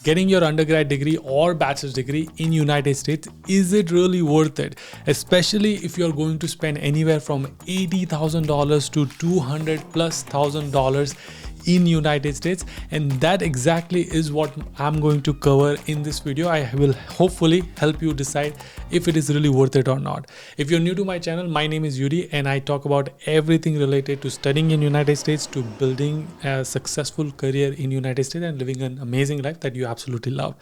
getting your undergrad degree or bachelor's degree in United States, is it really worth it? Especially if you're going to spend anywhere from $80,000 to $200,000+ in United States. And that exactly is what I'm going to cover in this video. I will hopefully help you decide if it is really worth it or not. If you're new to my channel, my name is Yudi and I talk about everything related to studying in United States, to building a successful career in United States and living an amazing life that you absolutely love.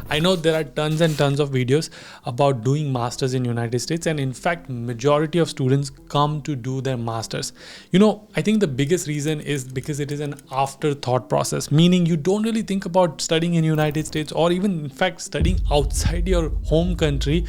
I know there are tons and tons of videos about doing masters in United States, and in fact majority of students come to do their masters. I think the biggest reason is because it is an afterthought process, meaning you don't really think about studying in United States or even in fact studying outside your home country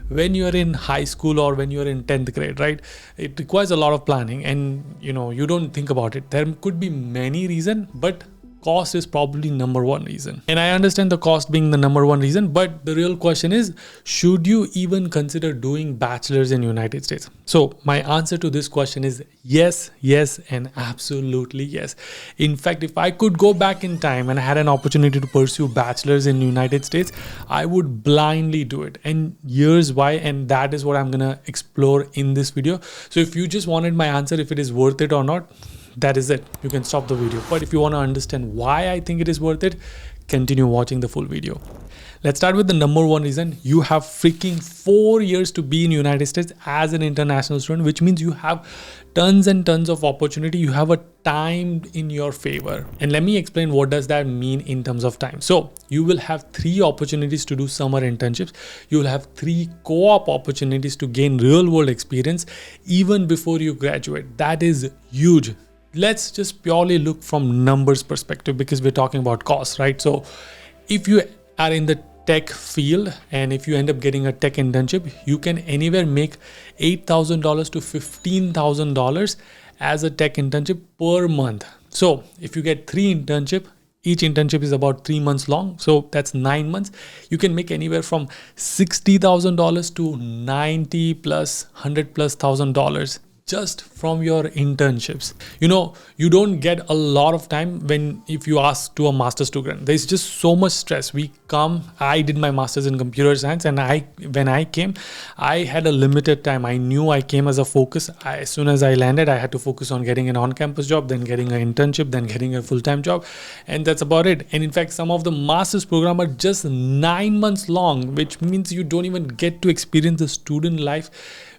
when you're in high school or when you're in 10th grade, right? It requires a lot of planning and you don't think about it. There could be many reasons, but cost is probably number one reason. And I understand the cost being the number one reason, but the real question is, should you even consider doing bachelor's in United States? So my answer to this question is yes, yes, and absolutely yes. In fact, if I could go back in time and I had an opportunity to pursue bachelor's in United States, I would blindly do it. And here's why, and that is what I'm gonna explore in this video. So if you just wanted my answer, if it is worth it or not, that is it. You can stop the video. But if you want to understand why I think it is worth it, continue watching the full video. Let's start with the number one reason. You have freaking 4 years to be in United States as an international student, which means you have tons and tons of opportunity. You have a time in your favor. And let me explain what does that mean in terms of time. So you will have 3 opportunities to do summer internships. You will have 3 co-op opportunities to gain real world experience even before you graduate. That is huge. Let's just purely look from numbers perspective because we're talking about costs, right? So if you are in the tech field and if you end up getting a tech internship, you can anywhere make $8,000 to $15,000 as a tech internship per month. So if you get 3 internships, each internship is about 3 months long. So that's 9 months. You can make anywhere from $60,000 to $90,000+ just from your internships. You don't get a lot of time if you ask to a master's student. There's just so much stress. I did my master's in computer science, and when I came, I had a limited time. I knew I came as a focus. As soon as I landed, I had to focus on getting an on-campus job, then getting an internship, then getting a full-time job, and that's about it. And in fact, some of the master's program are just 9 months long, which means you don't even get to experience the student life,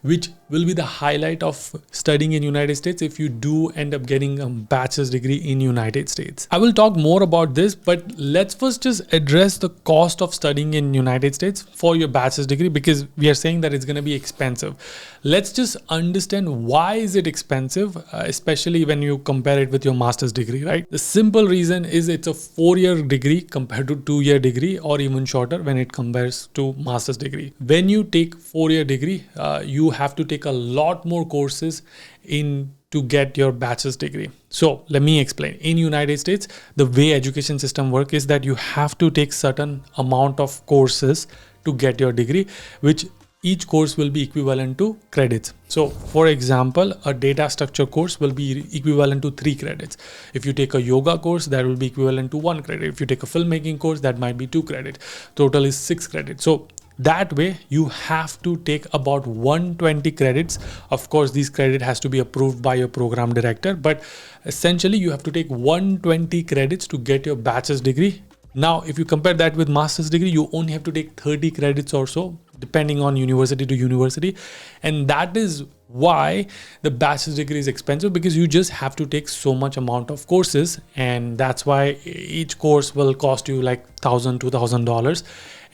which will be the highlight of studying in United States if you do end up getting a bachelor's degree in United States. I will talk more about this, but let's first just address the cost of studying in United States for your bachelor's degree, because we are saying that it's going to be expensive. Let's just understand why is it expensive, especially when you compare it with your master's degree, right? The simple reason is it's a 4-year degree compared to 2-year degree, or even shorter when it compares to master's degree. When you take 4-year degree, you have to take a lot more courses to get your bachelor's degree. So let me explain. In United States, the way education system works is that you have to take certain amount of courses to get your degree, which each course will be equivalent to credits. So for example, a data structure course will be equivalent to 3 credits. If you take a yoga course, that will be equivalent to 1 credit. If you take a filmmaking course, that might be 2 credits. Total is 6 credits. So that way you have to take about 120 credits. Of course, these credit has to be approved by your program director, but essentially you have to take 120 credits to get your bachelor's degree. Now, if you compare that with master's degree, you only have to take 30 credits or so, depending on university to university. And that is why the bachelor's degree is expensive, because you just have to take so much amount of courses. And that's why each course will cost you like $1,000, $2,000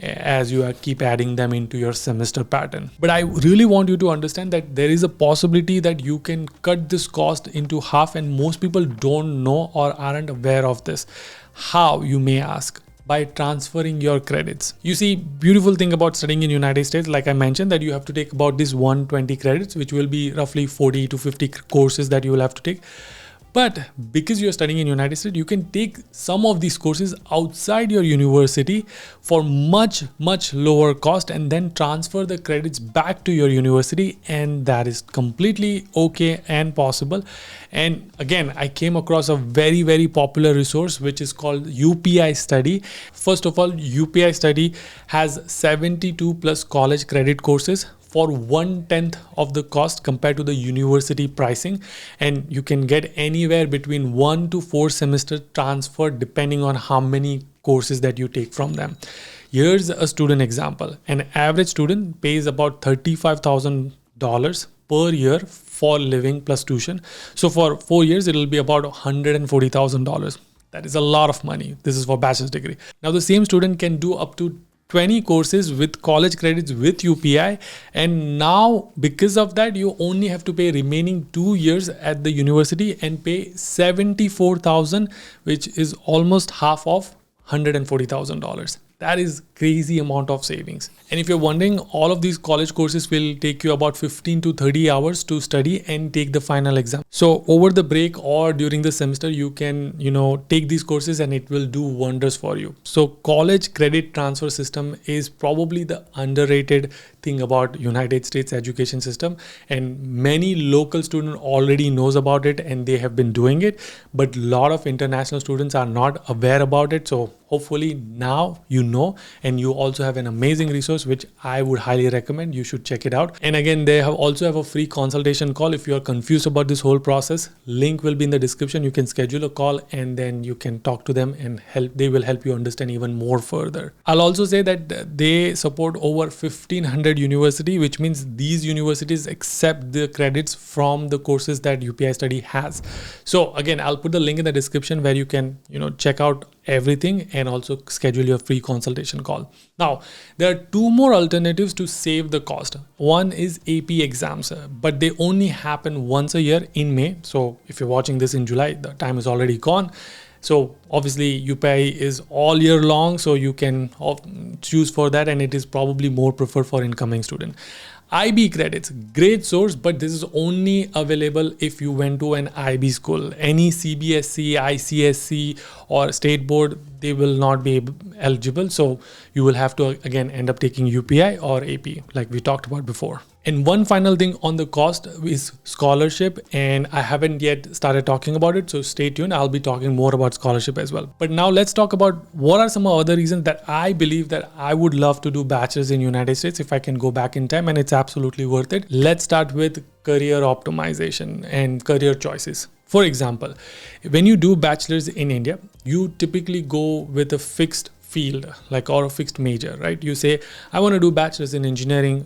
as you keep adding them into your semester pattern. But I really want you to understand that there is a possibility that you can cut this cost into half, and most people don't know or aren't aware of this. How, you may ask? By transferring your credits. You see, beautiful thing about studying in United States, like I mentioned, that you have to take about this 120 credits, which will be roughly 40 to 50 courses that you will have to take. But because you're studying in United States, you can take some of these courses outside your university for much lower cost and then transfer the credits back to your university, and that is completely okay and possible. And again, I came across a very popular resource which is called UPI Study. First of all, UPI Study has 72 plus college credit courses for 1/10 of the cost compared to the university pricing, and you can get anywhere between 1 to 4 semester transfer depending on how many courses that you take from them. Here's a student example. An average student pays about $35,000 per year for living plus tuition. So for 4 years, it will be about $140,000. That is a lot of money. This is for bachelor's degree. Now the same student can do up to 20 courses with college credits with UPI, and now because of that you only have to pay remaining 2 years at the university and pay $74,000, which is almost half of $140,000. That is crazy amount of savings. And if you're wondering, all of these college courses will take you about 15 to 30 hours to study and take the final exam. So over the break or during the semester, you can, take these courses and it will do wonders for you. So college credit transfer system is probably the underrated thing about United States education system, and many local students already knows about it and they have been doing it, but a lot of international students are not aware about it. So hopefully now you know, and you also have an amazing resource which I would highly recommend. You should check it out. And again, they also have a free consultation call if you are confused about this whole process. Link will be in the description. You can schedule a call and then you can talk to them and they will help you understand even more further. I'll also say that they support over 1,500 university, which means these universities accept the credits from the courses that UPI Study has. So again, I'll put the link in the description where you can check out everything and also schedule your free consultation call. Now, there are two more alternatives to save the cost. One is AP exams, but they only happen once a year in May. So if you're watching this in July, the time is already gone. So obviously UPI is all year long, so you can choose for that, and it is probably more preferred for incoming student. IB credits, great source, but this is only available if you went to an IB school. Any CBSC, ICSC or state board, they will not be eligible. So you will have to again end up taking UPI or AP like we talked about before. And one final thing on the cost is scholarship, and I haven't yet started talking about it, so stay tuned. I'll be talking more about scholarship as well. But now let's talk about what are some other reasons that I believe that I would love to do bachelor's in United States if I can go back in time, and it's absolutely worth it. Let's start with career optimization and career choices. For example, when you do bachelor's in India, you typically go with a fixed field or a fixed major, right? You say, I want to do bachelor's in engineering,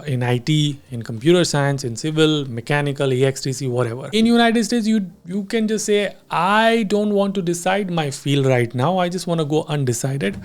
in IT, in computer science, in civil, mechanical, EXTC, whatever. In United States, you can just say, I don't want to decide my field right now. I just want to go undecided.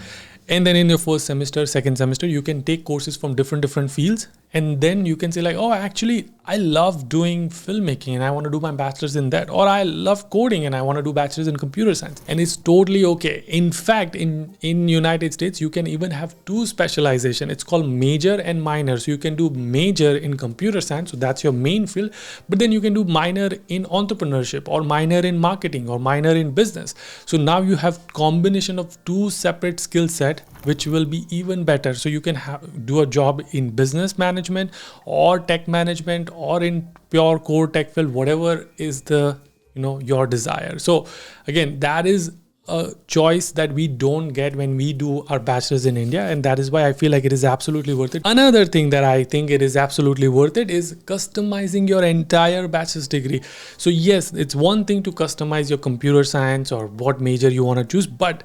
And then in your first semester, second semester, you can take courses from different fields. And then you can say like, oh, actually, I love doing filmmaking and I want to do my bachelor's in that. Or I love coding and I want to do bachelor's in computer science. And it's totally okay. In fact, in United States, you can even have two specialization. It's called major and minor. So you can do major in computer science. So that's your main field. But then you can do minor in entrepreneurship or minor in marketing or minor in business. So now you have combination of two separate skill set, which will be even better. So you can do a job in business management or tech management or in pure core tech field, whatever is the your desire. So again, that is a choice that we don't get when we do our bachelor's in India, and that is why I feel like it is absolutely worth it. Another thing that I think it is absolutely worth it is customizing your entire bachelor's degree. So yes, it's one thing to customize your computer science or what major you want to choose, but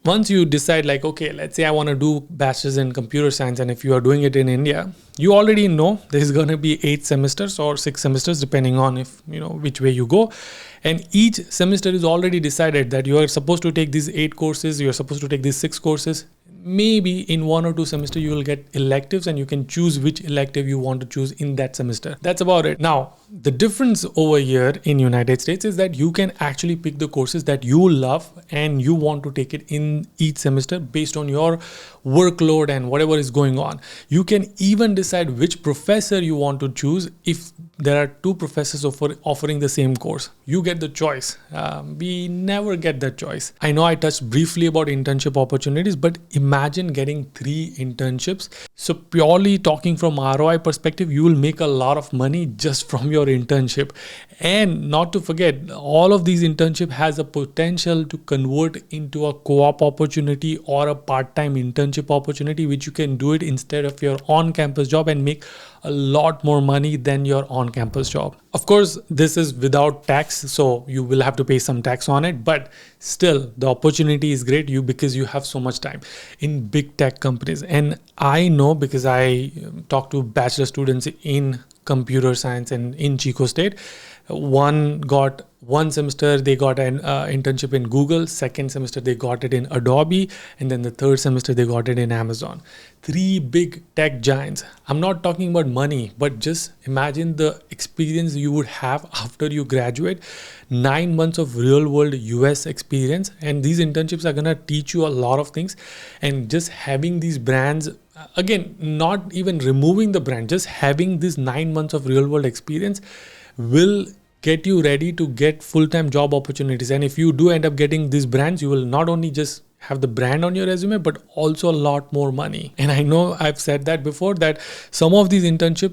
once you decide like, okay, let's say I want to do bachelor's in computer science, and if you are doing it in India, you already know there's going to be 8 semesters or 6 semesters, depending on if which way you go. And each semester is already decided that you are supposed to take these 8 courses, you're supposed to take these 6 courses. Maybe in 1 or 2 semesters you will get electives and you can choose which elective you want to choose in that semester. That's about it. Now, the difference over here in United States is that you can actually pick the courses that you love and you want to take it in each semester based on your workload and whatever is going on. You can even decide which professor you want to choose if there are two professors offering the same course. You get the choice. We never get that choice. I know I touched briefly about internship opportunities, but imagine getting 3 internships. So purely talking from ROI perspective, you will make a lot of money just from your internship. And not to forget, all of these internship has a potential to convert into a co-op opportunity or a part-time internship opportunity, which you can do it instead of your on-campus job and make a lot more money than your on-campus job. Of course, this is without tax, so you will have to pay some tax on it, but still the opportunity is great because you have so much time in big tech companies. And I know because I talk to bachelor students in computer science and in Chico State. One semester they got an internship in Google, second semester they got it in Adobe, and then the third semester they got it in Amazon. 3 big tech giants. I'm not talking about money, but just imagine the experience you would have after you graduate. 9 months of real world US experience, and these internships are gonna teach you a lot of things. And just having these brands, again, not even removing the brand, just having this 9 months of real world experience will get you ready to get full-time job opportunities. And if you do end up getting these brands, you will not only just have the brand on your resume, but also a lot more money. And I know I've said that before, that some of these internship,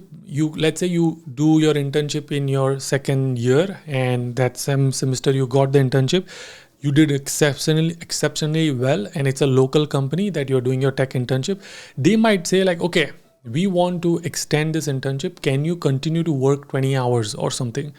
let's say you do your internship in your second year, and that same semester you got the internship, you did exceptionally well, and it's a local company that you're doing your tech internship. They might say like, okay, we want to extend this internship. Can you continue to work 20 hours or something?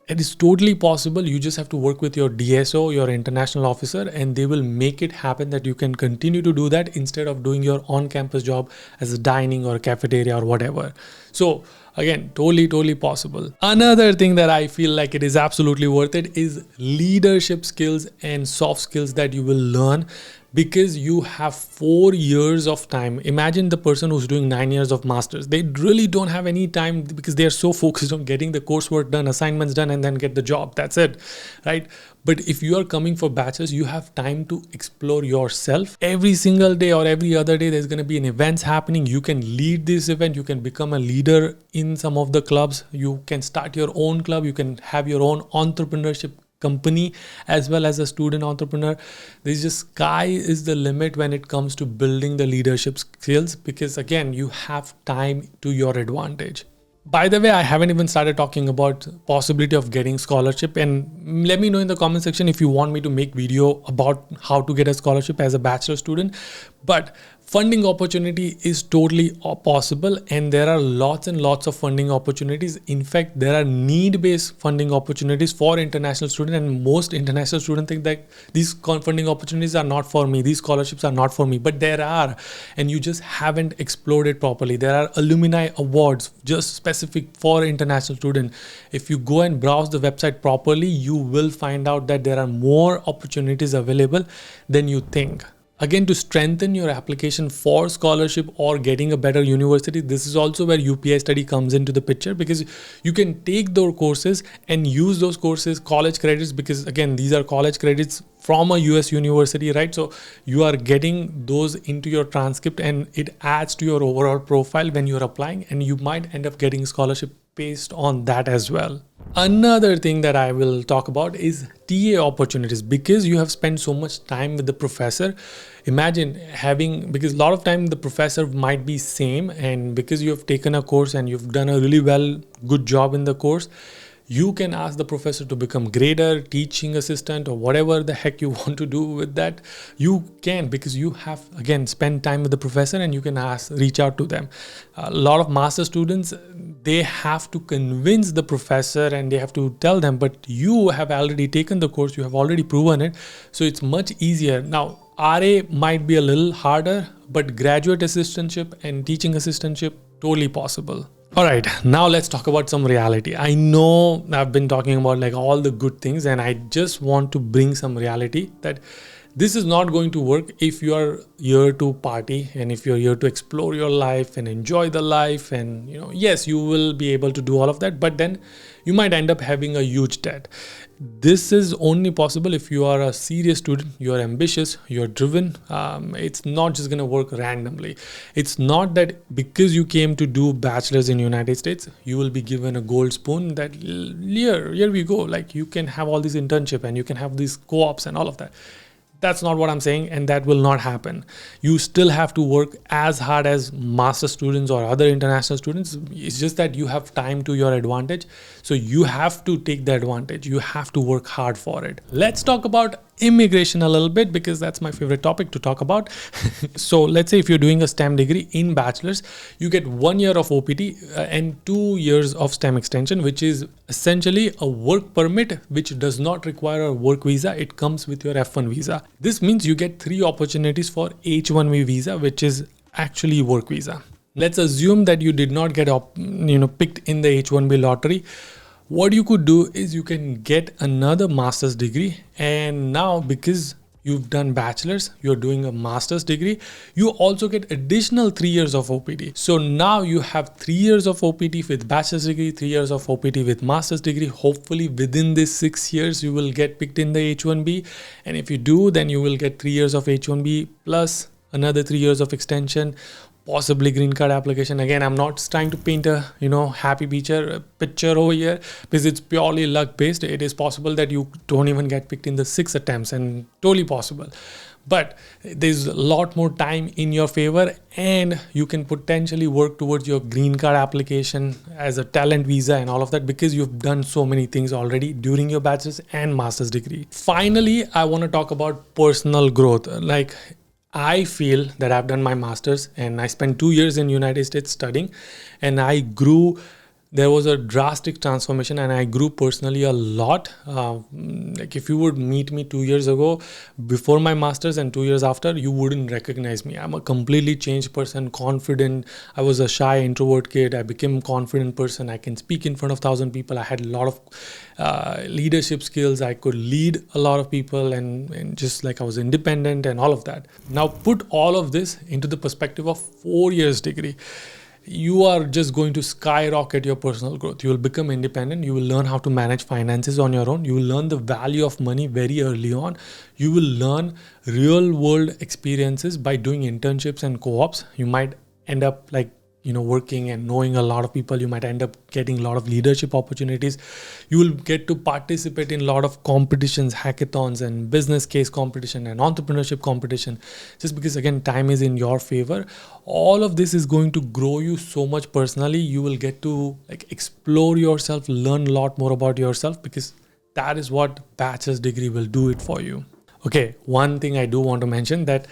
It is totally possible. You just have to work with your DSO, your international officer, and they will make it happen that you can continue to do that instead of doing your on-campus job as a dining or a cafeteria or whatever. So again, totally possible. Another thing that I feel like it is absolutely worth it is leadership skills and soft skills that you will learn, because you have 4 years of time. Imagine the person who's doing 9 years of masters. They really don't have any time because they are so focused on getting the coursework done, assignments done, and then get the job. That's it, right? But if you are coming for bachelors, you have time to explore yourself. Every single day or every other day, there's going to be an events happening. You can lead this event. You can become a leader in some of the clubs. You can start your own club. You can have your own entrepreneurship company as well as a student entrepreneur. There's just sky is the limit when it comes to building the leadership skills, because again, you have time to your advantage. By the way, I haven't even started talking about possibility of getting scholarship, and let me know in the comment section if you want me to make video about how to get a scholarship as a bachelor student. But funding opportunity is totally possible, and there are lots and lots of funding opportunities. In fact, there are need-based funding opportunities for international students, and most international students think that these funding opportunities are not for me, these scholarships are not for me, but there are, and you just haven't explored it properly. There are alumni awards just specific for international students. If you go and browse the website properly, you will find out that there are more opportunities available than you think. Again, to strengthen your application for scholarship or getting a better university, this is also where UPI study comes into the picture, because you can take those courses and use those courses, college credits, because again, these are college credits from a US university, right? So you are getting those into your transcript, and it adds to your overall profile when you're applying, and you might end up getting scholarship based on that as well. Another thing that I will talk about is TA opportunities, because you have spent so much time with the professor. Imagine having, because a lot of time the professor might be same, and because you have taken a course and you've done a really good job in the course, you can ask the professor to become grader, teaching assistant, or whatever the heck you want to do with that. You can, because you have, again, spent time with the professor, and you can reach out to them. A lot of master students, they have to convince the professor and they have to tell them, but you have already taken the course, you have already proven it, so it's much easier. Now, RA might be a little harder, but graduate assistantship and teaching assistantship, totally possible. All right, now let's talk about some reality. I know I've been talking about like all the good things, and I just want to bring some reality that This is not going to work if you are here to party and if you're here to explore your life and enjoy the life. And yes, you will be able to do all of that, but then you might end up having a huge debt. This is only possible if you are a serious student, you're ambitious, you're driven. It's not just going to work randomly. It's not that because you came to do bachelor's in United States, you will be given a gold spoon that here we go. Like, you can have all these internship and you can have these co-ops and all of that. That's not what I'm saying, and that will not happen. You still have to work as hard as master students or other international students. It's just that you have time to your advantage. So you have to take the advantage. You have to work hard for it. Let's talk about immigration a little bit, because that's my favorite topic to talk about. So let's say if you're doing a STEM degree in bachelor's, you get 1 year of OPT and 2 years of STEM extension, which is essentially a work permit, which does not require a work visa. It comes with your F1 visa. This means you get 3 opportunities for H1B visa, which is actually work visa. Let's assume that you did not get picked in the H1B lottery. What you could do is you can get another master's degree, and now because you've done bachelor's, you're doing a master's degree, you also get additional 3 years of OPT. So now you have 3 years of OPT with bachelor's degree, 3 years of OPT with master's degree. Hopefully within this 6 years, you will get picked in the H1B. And if you do, then you will get 3 years of H1B plus another 3 years of extension, possibly green card application. Again, I'm not trying to paint a happy picture over here, because it's purely luck based. It is possible that you don't even get picked in the 6 attempts, and totally possible. But there's a lot more time in your favor, and you can potentially work towards your green card application as a talent visa and all of that, because you've done so many things already during your bachelor's and master's degree. Finally, I want to talk about personal growth. Like, I feel that I've done my master's and I spent 2 years in United States studying, and I grew. There was a drastic transformation, and I grew personally a lot. Like, if you would meet me 2 years ago, before my master's, and 2 years after, you wouldn't recognize me. I'm a completely changed person, confident. I was a shy introvert kid. I became a confident person. I can speak in front of 1,000 people. I had a lot of leadership skills. I could lead a lot of people, and just like I was independent and all of that. Now put all of this into the perspective of 4 years degree. You are just going to skyrocket your personal growth. You will become independent. You will learn how to manage finances on your own. You will learn the value of money very early on. You will learn real world experiences by doing internships and co-ops. You might end up working and knowing a lot of people. You might end up getting a lot of leadership opportunities. You will get to participate in a lot of competitions, hackathons, and business case competition and entrepreneurship competition, just because, again, time is in your favor. All of this is going to grow you so much personally. You will get to explore yourself, learn a lot more about yourself, because that is what bachelor's degree will do it for you. Okay, one thing I do want to mention, that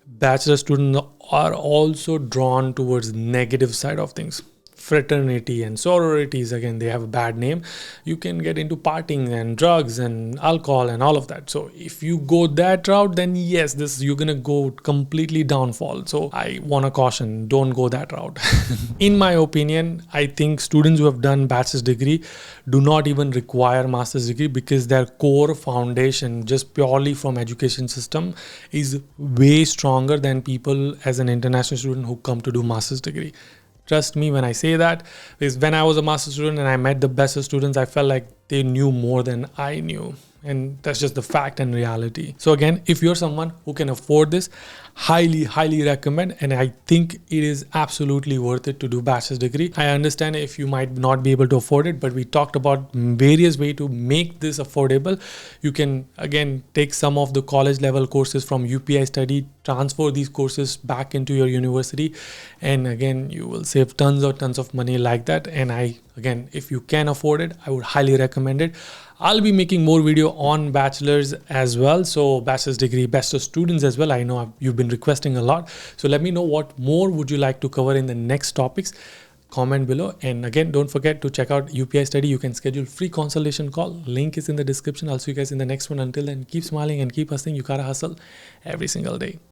bachelor students are also drawn towards negative side of things. Fraternity and sororities, again, they have a bad name. You can get into partying and drugs and alcohol and all of that. So if you go that route, then yes, you're gonna go completely downfall. So I want to caution, don't go that route. In my opinion, I think students who have done bachelor's degree do not even require master's degree, because their core foundation, just purely from education system, is way stronger than people as an international student who come to do master's degree. Trust me when I say that, because when I was a master's student and I met the best students, I felt like they knew more than I knew. And that's just the fact and reality. So again, if you're someone who can afford this, highly recommend. And I think it is absolutely worth it to do bachelor's degree. I understand if you might not be able to afford it, but we talked about various ways to make this affordable. You can, again, take some of the college level courses from UPI study, transfer these courses back into your university. And again, you will save tons of money like that. And again, if you can afford it, I would highly recommend it. I'll be making more video on bachelor's as well. So bachelor's degree, bachelor students as well. I know you've been requesting a lot. So let me know what more would you like to cover in the next topics. Comment below. And again, don't forget to check out UPI study. You can schedule free consultation call. Link is in the description. I'll see you guys in the next one. Until then, keep smiling and keep hustling. You gotta hustle every single day.